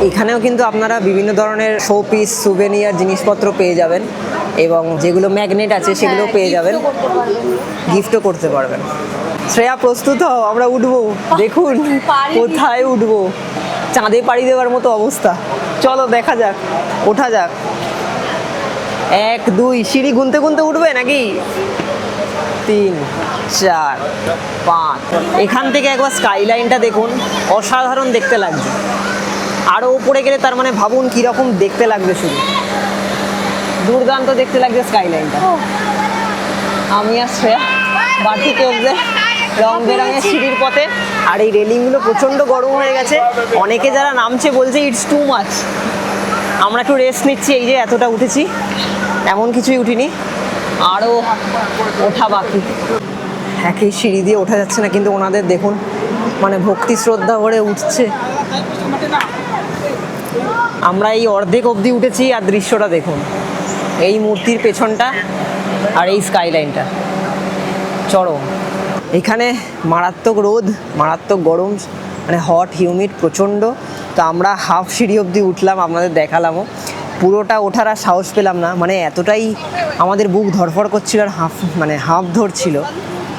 এখানেও কিন্তু আপনারা বিভিন্ন ধরনের শোপিস, সুভেনিয়ার জিনিসপত্র পেয়ে যাবেন, এবং যেগুলো ম্যাগনেট আছে সেগুলো পেয়ে যাবেন, গিফটও করতে পারবেন। শ্রেয়া, প্রস্তুত হও, আমরা উঠবো। দেখুন কোথায় উঠবো, চাঁদে পাড়ি দেওয়ার মতো অবস্থা। চলো দেখা যাক, ওঠা যাক। 1 2 সিঁড়ি গুনতে গুনতে উঠবে নাকি? 3 4 5। এখান থেকে একবার স্কাইলাইনটা দেখুন, অসাধারণ দেখতে লাগছে। আরও উপরে গেলে তার মানে ভাবুন কীরকম দেখতে লাগবে, শুধু দুর্দান্ত দেখতে লাগছে স্কাইলাইনটা। আমি আর শ্রেয়া বাটু কেভসে রং বেরঙের সিঁড়ির পথে, আর এই রেলিংগুলো প্রচণ্ড গরম হয়ে গেছে। অনেকে যারা নামছে বলছে ইটস টু মাচ। আমরা একটু রেস্ট নিচ্ছি, এই যে এতটা উঠেছি, এমন কিছুই উঠিনি, আরও ওঠা বাকি। একই সিঁড়ি দিয়ে ওঠা যাচ্ছে না, কিন্তু ওনাদের দেখুন মানে ভক্তি শ্রদ্ধা ভরে উঠছে। আমরা এই অর্ধেক অবধি উঠেছি, আর দৃশ্যটা দেখুন, এই মূর্তির পেছনটা আর এই স্কাইলাইনটা চরম। এখানে মারাত্মক রোদ, মারাত্মক গরম, মানে হট হিউমিড প্রচণ্ড। তো আমরা হাফ সিঁড়ি অবধি উঠলাম, আপনাদের দেখালামও। পুরোটা ওঠার আর সাহস পেলাম না, মানে এতটাই আমাদের বুক ধরফর করছিল, আর হাঁফ ধরছিল।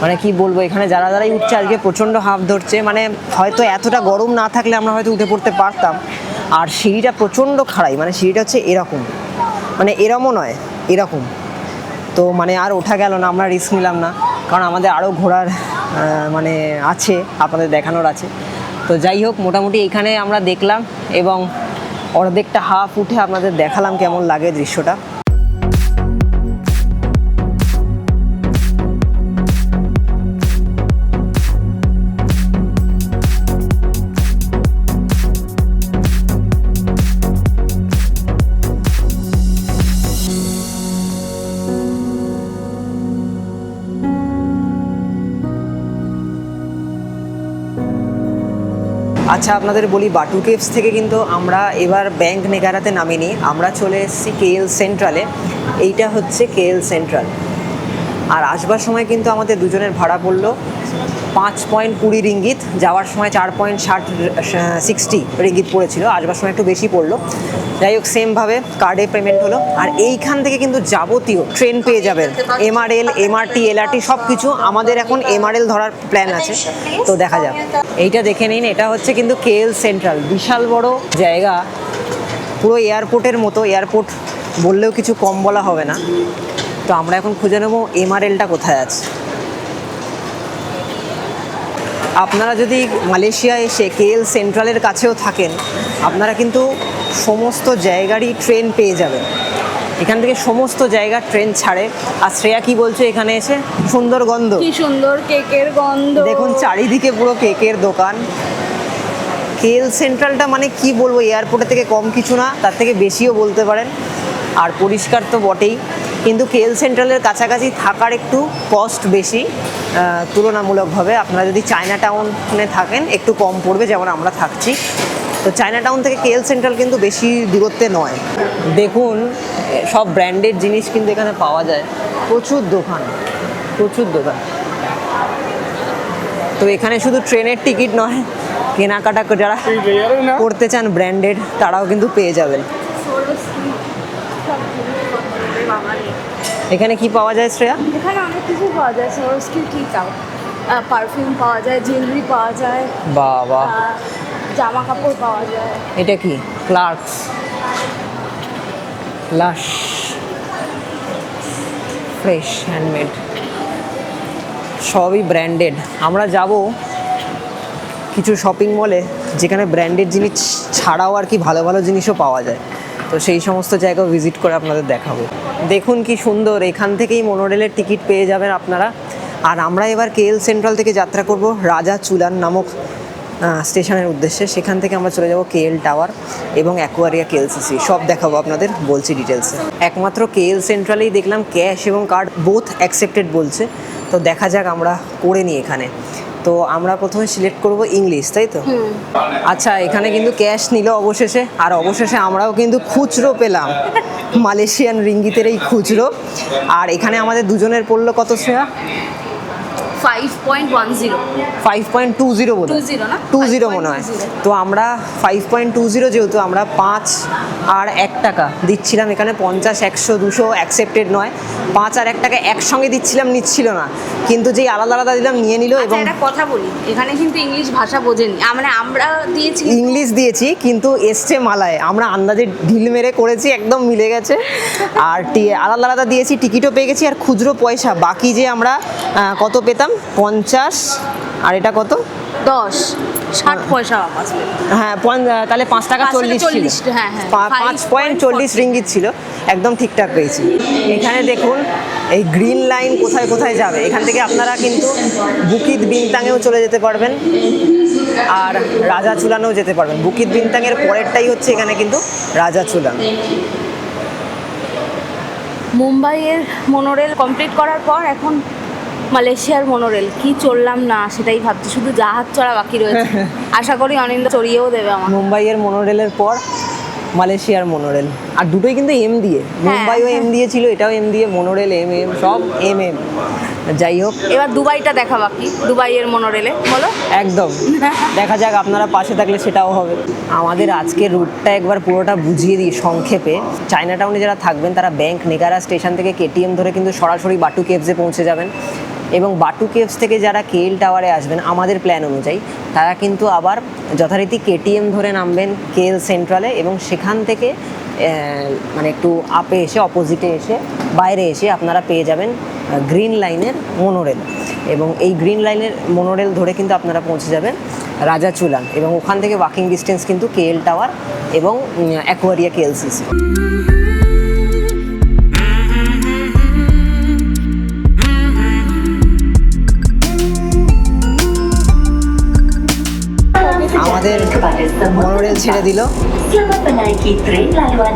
মানে কি বলবো, এখানে যারাই উঠছে আজকে প্রচণ্ড হাঁফ ধরছে। মানে হয়তো এতটা গরম না থাকলে আমরা হয়তো উঠে পড়তে পারতাম। আর সিঁড়িটা প্রচণ্ড খাড়াই, মানে সিঁড়িটা হচ্ছে এরকম, মানে এরমও নয়, এরকম। তো মানে আর ওঠা গেল না, আমরা রিস্ক নিলাম না, কারণ আমাদের আরও ঘোরার মানে আছে, আপনাদের দেখানোর আছে। তো যাই হোক, মোটামুটি এখানে আমরা দেখলাম, এবং অর্ধেকটা হাফ উঠে আপনাদের দেখালাম কেমন লাগে দৃশ্যটা। আচ্ছা আপনাদের বলি, বাটু কেভস থেকে কিন্তু আমরা এবার ব্যাংক নেগারাতে নামিনি, আমরা চলে এসেছি কেএল সেন্ট্রালে। এইটা হচ্ছে কেএল সেন্ট্রাল। আর আসবার সময় কিন্তু আমাদের দুজনের ভাড়া পড়লো 5.20 রিঙ্গিত, যাওয়ার সময় 4.60 রিঙ্গিত পড়েছিল, আসবার সময় একটু বেশি পড়লো। যাই হোক, সেমভাবে কার্ডে পেমেন্ট হলো। আর এইখান থেকে কিন্তু যাবতীয় ট্রেন পেয়ে যাবেন, এমআরএল, এমআরটি, এলআরটি সব কিছু। আমাদের এখন এমআরএল ধরার প্ল্যান আছে, তো দেখা যাক। এইটা দেখে নিন, এটা হচ্ছে কিন্তু কেএল সেন্ট্রাল, বিশাল বড় জায়গা, পুরো এয়ারপোর্টের মতো। এয়ারপোর্ট বললেও কিছু কম বলা হবে না। তো আমরা এখন খুঁজে নেবো এমআরএলটা কোথায় আছে। আপনারা যদি মালয়েশিয়া এসে কেএল সেন্ট্রালের কাছেও থাকেন, আপনারা কিন্তু সমস্ত জায়গারই ট্রেন পেয়ে যাবেন। এখান থেকে সমস্ত জায়গার ট্রেন ছাড়ে। আর শ্রেয়া কি বলছে এখানে এসে? সুন্দর গন্ধ, কি সুন্দর কেকের গন্ধ। দেখুন চারিদিকে পুরো কেকের দোকান। কেএল সেন্ট্রালটা মানে কি বলবো, এয়ারপোর্টের থেকে কম কিছু না, তার থেকে বেশিও বলতে পারেন। আর পরিষ্কার তো বটেই, কিন্তু কেএল সেন্ট্রালের কাছাকাছি থাকার একটু কস্ট বেশি তুলনামূলকভাবে। আপনারা যদি চায়না টাউনে থাকেন একটু কম পড়বে, যেমন আমরা থাকছি। তো চায়না টাউন থেকে কেএল সেন্ট্রাল কিন্তু বেশি দূরত্বে নয়। দেখুন সব ব্র্যান্ডেড জিনিস কিন্তু এখানে পাওয়া যায়, প্রচুর দোকান, প্রচুর দোকান। তো এখানে শুধু ট্রেনের টিকিট নয়, কেনাকাটা যারা করতে চান ব্র্যান্ডেড, তারাও কিন্তু পেয়ে যাবেন। এখানে কি পাওয়া যায় শ্রেয়া? এখানে অনেক কিছু পাওয়া যায়। সোরস্কি টি তাও, পারফিউম পাওয়া যায়, জুয়েলারি পাওয়া যায়, বাবা, জামা কাপড় পাওয়া যায়। এটা কি? ক্লার্কস, লাশ, ফ্রেশ, হ্যান্ডমেড, সবই ব্র্যান্ডেড। আমরা যাব কিছু শপিং মলে যেখানে ব্র্যান্ডেড জিনিস ছাড়াও আর কি ভালো ভালো জিনিসও পাওয়া যায়। তো সেই সমস্ত জায়গাও ভিজিট করে আপনাদের দেখাবো। দেখুন কি সুন্দর, এখান থেকেই মোনোরেলের টিকিট পেয়ে যাবেন আপনারা। আর আমরা এবার কেএল সেন্ট্রাল থেকে যাত্রা করব রাজা চুলান নামক স্টেশনের উদ্দেশ্যে। সেখান থেকে আমরা চলে যাব কেএল টাওয়ার এবং অ্যাকোয়ারিয়া কেএলসিসি, সব দেখাবো আপনাদের, বলছি ডিটেলসে। একমাত্র কেএল সেন্ট্রালেই দেখলাম ক্যাশ এবং কার্ড বোথ অ্যাকসেপ্টেড বলছে। তো দেখা যাক, আমরা করে নিই এখানে। তো আমরা প্রথমে সিলেক্ট করব ইংলিশ, তাই তো? আচ্ছা, এখানে কিন্তু ক্যাশ নিল অবশেষে। আর অবশেষে আমরাও কিন্তু খুচরো পেলাম, মালয়েশিয়ান রিঙ্গিতের এই খুচরো। আর এখানে আমাদের দুজনের পড়লো কত শ্রেয়া? 5.10 5.20 বোধ হয়, 20 না? 20 মনে হয়। তো আমরা 5.20, যেহেতু আমরা 5 আর 1 টাকা দিচ্ছিলাম, এখানে 50, 100, 200 অ্যাকসেপ্টেড নয়। 5 আর 1 টাকা একসঙ্গে দিচ্ছিলাম, নিচ্ছিল না, কিন্তু যেই আলাদা আলাদা দিলাম নিয়ে নিল। এবং একটা কথা বলি, এখানে কিন্তু ইংলিশ ভাষা বোঝেনি, মানে আমরা দিয়েছি ইংলিশ দিয়েছি কিন্তু এসছে মালায়। আমরা আন্দাজে ঢিল মেরে করেছি, একদম মিলে গেছে। আর আলাদা আলাদা দিয়েছি, টিকিটও পেয়ে গেছি। আর খুচরো পয়সা বাকি যে আমরা কত পেতাম, 50, আর এটা কত, 60 পয়সা বাঁচবে। হ্যাঁ, তাহলে 5 টাকা 40 ছিল, হ্যাঁ, হ্যাঁ, 5.40 রিঙ্গিত ছিল, একদম ঠিকঠাক পেয়েছি। এখানে দেখুন এই গ্রিন লাইন কোথায় কোথায় যাবে। এখান থেকে আপনারা কিন্তু বুকিত বিনতাংয়েও চলে যেতে পারবেন, আর রাজা চুলানেও যেতে পারবেন। বুকিত বিনতাংয়ের পরেরটাই হচ্ছে এখানে কিন্তু রাজা চুলান। মুম্বাইয়ের মোনোরেল কমপ্লিট করার পর এখন মালয়েশিয়ার মোনোরেল কি চললাম না সেটাই ভাবছি, শুধু জাহাজ চড়া বাকি রয়েছে। আশা করি অনিন্দ চড়িয়েও দেবে আমার। মুম্বাইয়ের মোনোরেলের পর মালয়েশিয়ার মোনোরেল, আর দুটোই কিন্তু এম দিয়ে। মুম্বাইও এম দিয়ে ছিল, এটাও এম দিয়ে, মোনোরেল এম, সব এম। যাই হোক, এবার দুবাইটা দেখা বাকি, দুবাইয়ের মোনোরেলে বলো। একদম, দেখা যাক, আপনারা পাশে থাকলে সেটাও হবে। আমাদের আজকের রুটটা একবার পুরোটা বুঝিয়ে দিই সংক্ষেপে। চায়না টাউনে যারা থাকবেন তারা ব্যাংক নেগারা স্টেশন থেকে কেটিএম ধরে কিন্তু সরাসরি বাটু কেভসে পৌঁছে যাবেন। এবং বাটু কেভস থেকে যারা কেএল টাওয়ারে আসবেন আমাদের প্ল্যান অনুযায়ী, তারা কিন্তু আবার যথারীতি কেটিএম ধরে নামবেন কেএল সেন্ট্রালে, এবং সেখান থেকে মানে একটু আপে এসে, অপোজিটে এসে, বাইরে এসে আপনারা পেয়ে যাবেন গ্রিন লাইনের মোনোরেল। এবং এই গ্রিন লাইনের মোনোরেল ধরে কিন্তু আপনারা পৌঁছে যাবেন রাজা চুলান, এবং ওখান থেকে ওয়াকিং ডিস্টেন্স কিন্তু কেএল টাওয়ার এবং অ্যাকোয়ারিয়া কেএলসিসি। আমাদের মোনোরেল ছেড়ে দিল। Selamat menaiki tren laluan.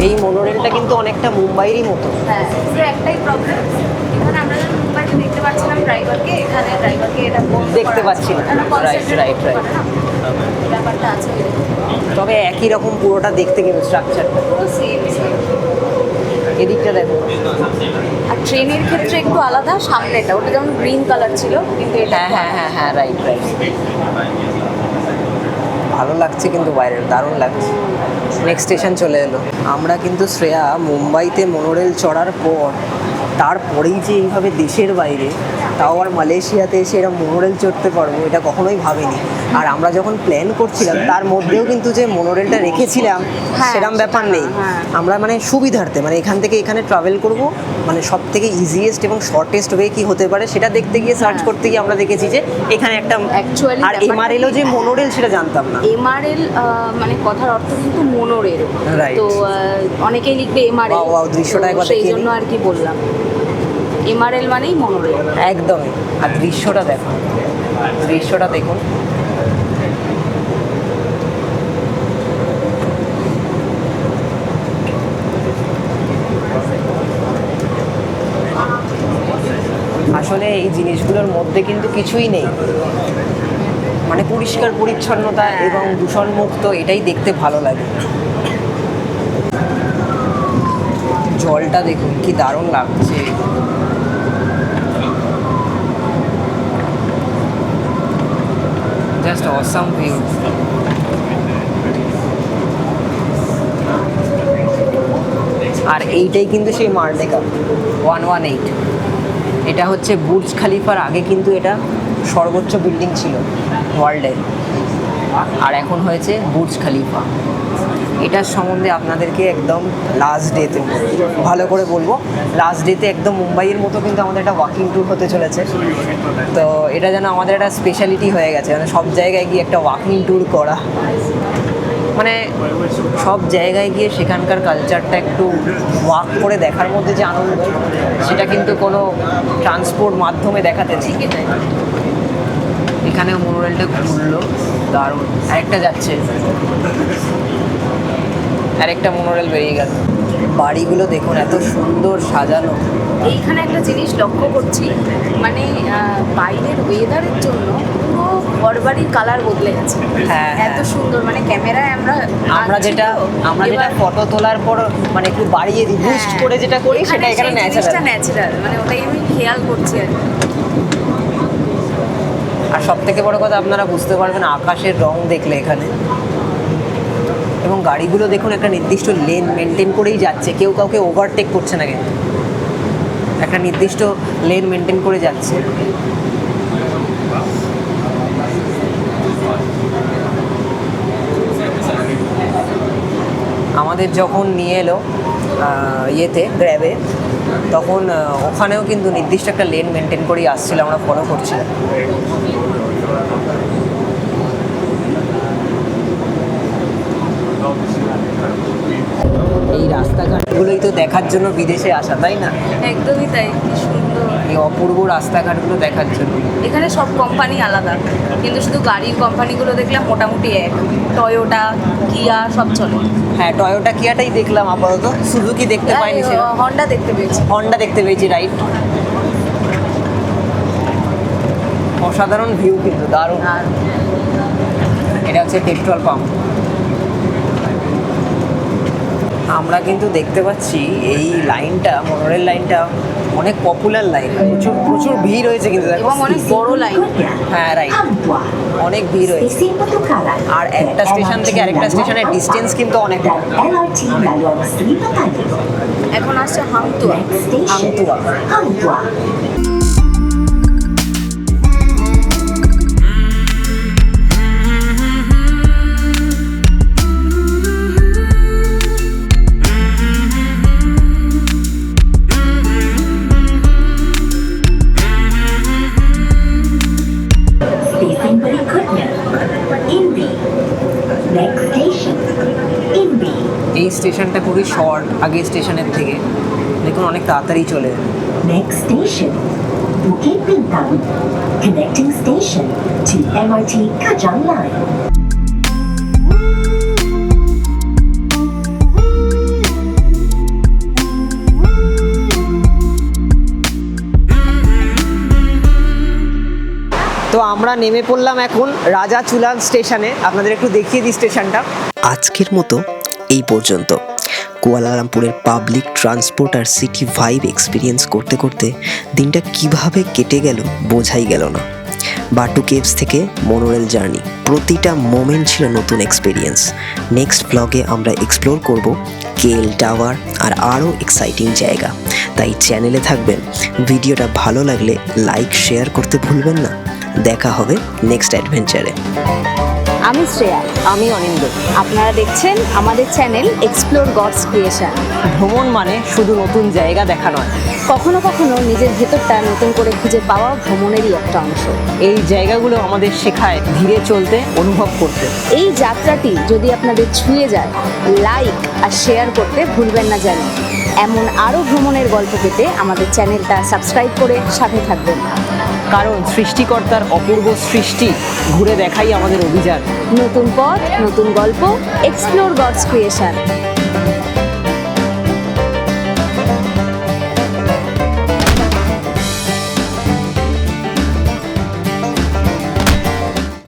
এই মোনোরেলটা কিন্তু অনেকটা মুম্বাইয়েরই মতো। হ্যাঁ, শুধু একটাই প্রবলেম, এখানে আমরা যখন মুম্বাইতে দেখতে পাচ্ছিলাম ড্রাইভারকে, এখানে ড্রাইভারকে এটা বন্ধ দেখতে করা পাচ্ছি না। আছে। একটা concentrate Right, করতে right. পারে না। এই ব্যাপারটা আছে তবে একই রকম পুরোটা দেখতে কিন্তু স্ট্রাকচারটা। পুরো সেম। এদিকটা দেখো, আর ট্রেনের ক্ষেত্রে একটু আলাদা, সামনেটা ওটা যেমন গ্রিন কালার ছিল, কিন্তু এটা হ্যাঁ হ্যাঁ হ্যাঁ হ্যাঁ, রাইট রাইট। ভালো লাগছে কিন্তু বাইরে, দারুণ লাগছে। নেক্সট স্টেশন চলে এলো। আমরা কিন্তু শ্রেয়া মুম্বাইতে মনোরেল চড়ার পর তারপরেই যে এইভাবে দেশের বাইরে, তাও আর মালয়েশিয়াতে এসে এরা মনোরেল চড়তে পারবো এটা কখনোই ভাবিনি। আর আমরা যখন প্ল্যান করছিলাম তার মধ্যেও কিন্তু যে মনোরেলটা রেখেছিলাম হ্যাঁ, সেরকম ব্যাপার নেই। হ্যাঁ। আমরা মানে সুবিধার্থে, মানে এখান থেকে এখানে ট্রাভেল করব, মানে সব থেকে ইজিয়েস্ট এবং শর্টেস্ট ওয়ে কী হতে পারে সেটা দেখতে গিয়ে সার্চ করতে গিয়ে আমরা দেখেছি যে এখানে একটা Actually আর ব্যাপারটা এমআরএলও যে মনোরেল সেটা জানতাম না। এমআরএল মানে কথার অর্থ কিন্তু মোনোরেল। Right. তো অনেকেই লিখবে এমআরএল, Wow, wow, দৃশ্যটা একবার সেই দেখিয়ে জন্য দিন। আর কি বললাম, এমআরএল মানেই মোনোরেল। একদমই। আর দৃশ্যটা দেখুন, দৃশ্যটা দেখুন। আসলে এই জিনিসগুলোর মধ্যে কিন্তু কিছুই নেই, মানে পরিষ্কার পরিচ্ছন্নতা এবং দূষণমুক্ত, এটাই দেখতে ভালো লাগে। জলটা দেখুন কি দারুণ লাগছে। Just awesome view. আর এইটাই কিন্তু সেই মার্ডেকা 118। এটা হচ্ছে বুর্জ খালিফার আগে কিন্তু এটা সর্বোচ্চ বিল্ডিং ছিল ওয়ার্ল্ডের, আর এখন হয়েছে বুর্জ খালিফা। এটার সম্বন্ধে আপনাদেরকে একদম লাস্ট ডেতে ভালো করে বলবো। লাস্ট ডেতে একদম মুম্বাইয়ের মতো কিন্তু আমাদের একটা ওয়াকিং ট্যুর হতে চলেছে। তো এটা যেন আমাদের একটা স্পেশালিটি হয়ে গেছে, মানে সব জায়গায় গিয়ে একটা ওয়াকিং ট্যুর করা, মানে সব জায়গায় গিয়ে সেখানকার কালচারটা একটু ওয়াক করে দেখার মধ্যে যে আনন্দ, সেটা কিন্তু কোনো ট্রান্সপোর্ট মাধ্যমে দেখাতে নেই। এখানেও মনোরেলটা ঘুরলো, দারুণ। আরেকটা যাচ্ছে, আরেকটা মনোরেল বেরিয়ে গেল। বাড়িগুলো দেখুন এত সুন্দর সাজানো। এইখানে একটা জিনিস লক্ষ্য করছি, মানে বাইরের ওয়েদারের জন্য পুরো ঘরবাড়ির কালার বদলে গেছে। হ্যাঁ, এত সুন্দর, মানে ক্যামেরায় আমরা আঁকছি যেটা তো, আমরা যেটা এবার- ফটো তোলার পর মানে একটু বাড়িয়ে দিই, বুস্ট হ্যাঁ, করে যেটা করি সেটা এখানে সেই জিনিসটা ন্যাচারাল। ন্যাচারাল, মানে ওটাই আমি খেয়াল করছি আর কি। আর সব থেকে বড় কথা আপনারা বুঝতে পারবেন আকাশের রং দেখলে এখানে। এবং গাড়িগুলো দেখুন একটা নির্দিষ্ট লেন মেনটেন করেই যাচ্ছে, কেউ কাউকে ওভারটেক করছে না, কিন্তু একটা নির্দিষ্ট লেন মেনটেন করে যাচ্ছে। আমাদের যখন নিয়ে এলো ইয়েতে গ্র্যাবে, তখন ওখানেও কিন্তু নির্দিষ্ট একটা লেন মেনটেন করেই আসছিল, আমরা ফলো করছিলাম। এই রাস্তাঘাটগুলোই তো দেখার জন্য বিদেশে আসা, তাই না? একদমই তাই, কি সুন্দর। এই অপূর্ব রাস্তাঘাটগুলো দেখার জন্য। এখানে সব কোম্পানি আলাদা, কিন্তু শুধু গাড়ির কোম্পানিগুলো দেখলাম মোটামুটি এক, টয়োটা, কিয়া সব চলে। হ্যাঁ, টয়োটা কিয়াটাই দেখলাম আপাতত, সুজুকি দেখতে পাইনি, সেরকম হন্ডা দেখতে পেয়েছি। হন্ডা দেখতে পেয়েছি, রাইট। অসাধারণ ভিউ কিন্তু, দারুণ। আর এটা হচ্ছে পেট্রোল পাম্প। আমরা কিন্তু দেখতে পাচ্ছি এই লাইনটা, মনোরেল লাইনটা অনেক পপুলার লাইন, প্রচুর প্রচুর ভিড় হয়েছে কিন্তু দেখো। এবং অনেক বড় লাইন। হ্যাঁ, রাইট, অনেক ভিড় হয়েছে। আর একটা স্টেশন থেকে আরেকটা স্টেশনের ডিস্টেন্স কিন্তু অনেক কম। LRT Laluan Sri Petani. এখন আসছে হামতুয়া। Next station, Hangtua. Hangtua. Station berikutnya, Indi. Next station, Indi. এই স্টেশনটা খুবই শর্ট আগের স্টেশনের থেকে, দেখুন অনেক তাড়াতাড়ি চলে এলো। Next station, Bukit Bintang. Connecting station to MRT Kajang Line. তো আমরা নেমে পড়লাম এখন রাজাচুলান স্টেশনে। আপনাদের একটু দেখিয়ে দিই স্টেশনটা। আজকের মতো এই পর্যন্ত। কুয়ালালামপুরের পাবলিক ট্রান্সপোর্ট আর সিটি ভাইব এক্সপিরিয়েন্স করতে করতে দিনটা কিভাবে কেটে গেল বোঝাই গেল না। বাটু কেভস থেকে মনোরেল জার্নি, প্রতিটা মোমেন্ট ছিল নতুন এক্সপিরিয়েন্স। নেক্সট ব্লগে আমরা এক্সপ্লোর করব কেএল টাওয়ার আর আরও এক্সাইটিং জায়গা। তাই চ্যানেলে থাকবেন। ভিডিওটা ভালো লাগলে লাইক শেয়ার করতে ভুলবেন না। দেখা হবে নেক্সট অ্যাডভেঞ্চারে। আমি শ্রেয়া, আমি অনিন্দ। আপনারা দেখছেন আমাদের চ্যানেল এক্সপ্লোর গডস ক্রিয়েশন। ভ্রমণ মানে শুধু নতুন জায়গা দেখা নয়, কখনো কখনো নিজের ভেতরটা নতুন করে খুঁজে পাওয়া ভ্রমণেরই একটা অংশ। এই জায়গাগুলো আমাদের শেখায় ধীরে চলতে, অনুভব করতে। এই যাত্রাটি যদি আপনাদের ছুঁয়ে যায়, লাইক আর শেয়ার করতে ভুলবেন না যেন। এমন আরও ভ্রমণের গল্প পেতে আমাদের চ্যানেলটা সাবস্ক্রাইব করে সাথে থাকবেন। কারণ সৃষ্টিকর্তার অপূর্ব সৃষ্টি ঘুরে দেখাই আমাদের অভিযান। নতুন পথ, নতুন গল্প, এক্সপ্লোর গডস ক্রিয়েশন।